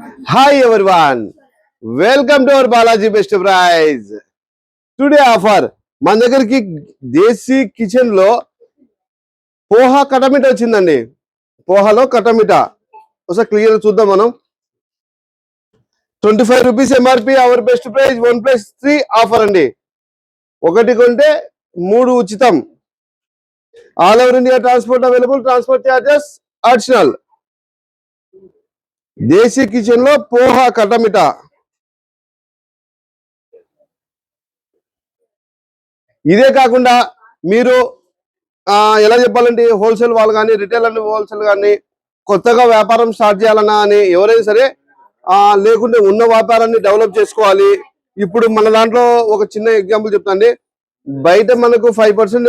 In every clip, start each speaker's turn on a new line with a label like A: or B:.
A: Hi everyone, welcome to our Balaji Best Price. Today offer మన దగ్గరికి దేశీ Kitchen లో పోహా కటమిట వచ్చిందండి. పోహాలో కటమిట ఒకసారి క్లియర్ చూద్దాం మనం. 25 rupees MRP, our best price 1+3 offer అండి. ఒకటి కొంటే 3 ఉచితం. All over India transport available, transport charges optional. Desi Kitchen లో పోహా కటమిట. ఇదే కాకుండా మీరు ఎలా చెప్పాలంటే హోల్సేల్ వాళ్ళు కానీ, రిటైల్ అండ్ హోల్సేల్ కానీ కొత్తగా వ్యాపారం స్టార్ట్ చేయాలన్నా అని ఎవరైనా సరే లేకుంటే ఉన్న వ్యాపారాన్ని డెవలప్ చేసుకోవాలి. ఇప్పుడు మన దాంట్లో ఒక చిన్న ఎగ్జాంపుల్ చెప్తాండి. బయట మనకు 5%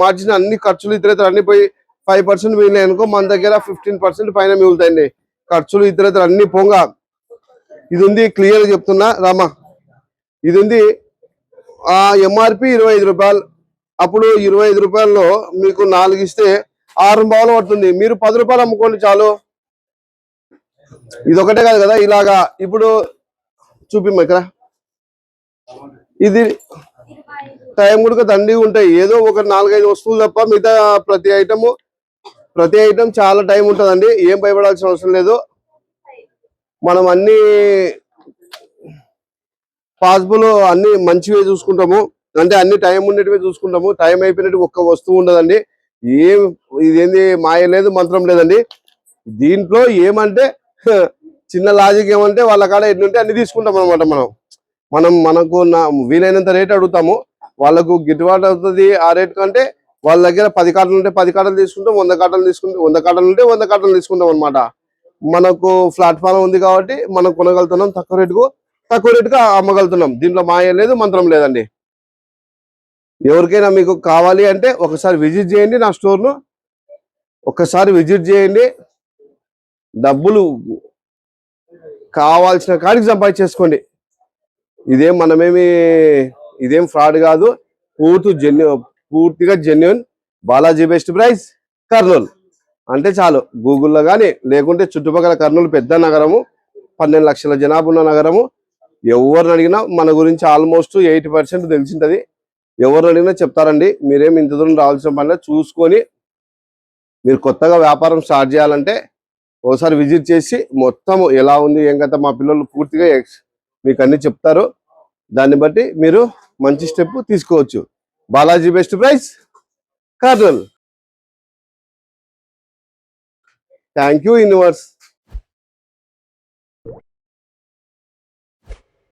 A: మార్జిన్, అన్ని ఖర్చులు ఇతరేతర అన్ని పోయి 5% మిగిలినాయి అనుకో, మన దగ్గర 15% పైన మిగులుతాయండి. ఖర్చులు ఇతరేతర అన్ని పోగా ఇది ఉంది. క్లియర్ చెప్తున్నా రామా, ఇది ఉంది. ఎంఆర్పి 25 రూపాయలు. అప్పుడు 25 రూపాయల్లో మీకు 4 ఇస్తే 6 రూపాయలు పడుతుంది. మీరు 10 రూపాయలు అమ్ముకోండి చాలు. ఇది ఒకటే కాదు కదా, ఇలాగా ఇప్పుడు చూపిమ్మ ఇక్కడ. ఇది టైం కూడా దండి ఉంటాయి. ఏదో ఒక 4-5 వస్తువులు తప్ప మిగతా ప్రతి ఐటమ్ చాలా టైం ఉంటుందండి. ఏం భయపడాల్సిన అవసరం లేదు. మనం అన్ని పాసిబుల్ అన్ని మంచివే చూసుకుంటాము, అంటే అన్ని టైం ఉండేటివే చూసుకుంటాము. టైం అయిపోయినట్టు ఒక్క వస్తువు ఉండదండి. ఇదేంది మాయ లేదు, మంత్రం లేదండి. దీంట్లో ఏమంటే చిన్న లాజిక్ ఏమంటే వాళ్ళ కాడ ఎట్లుంటే అన్ని తీసుకుంటాం అనమాట. మనకు వీలైనంత రేట్ అడుగుతాము, వాళ్ళకు గిట్టుబాటు అవుతుంది. ఆ రేట్ కంటే వాళ్ళ దగ్గర 10 కార్టలు ఉంటే 10 కార్టలు తీసుకుంటాం, 100 కార్టలు తీసుకుంటాం, 100 కార్టలు ఉంటే 100 కార్టలు తీసుకుంటాం అనమాట. మనకు ప్లాట్ఫామ్ ఉంది కాబట్టి మనం కొనగలుగుతున్నాం, తక్కువ రేటుగా అమ్మగలుగుతున్నాం. దీంట్లో మాయ లేదు, మంత్రం లేదండి. ఎవరికైనా మీకు కావాలి అంటే ఒకసారి విజిట్ చేయండి నా స్టోర్ను. ఒక్కసారి విజిట్ చేయండి. డబ్బులు కావాల్సిన కాడికి సంపాదించేసుకోండి. ఇదేం ఫ్రాడ్ కాదు, పూర్తిగా genuine. Balaji best price Kurnool అంటే చాలు. గూగుల్లో కానీ లేకుంటే చుట్టుపక్కల కర్నూలు పెద్ద నగరము, 12 లక్షల జనాభా ఉన్న నగరము. ఎవరిని అడిగినా మన గురించి ఆల్మోస్ట్ 80% తెలిసింటది. ఎవరిని అడిగినా చెప్తారండి. మీరేమి ఇంత దూరం రావాల్సిన పని చూసుకొని మీరు కొత్తగా వ్యాపారం స్టార్ట్ చేయాలంటే ఒకసారి విజిట్ చేసి మొత్తం ఎలా ఉంది ఏం కదా మా పిల్లలు పూర్తిగా మీకు అన్ని చెప్తారు. దాన్ని బట్టి మీరు మంచి స్టెప్ తీసుకోవచ్చు. Balaji best price Kurnool. Thank you universe.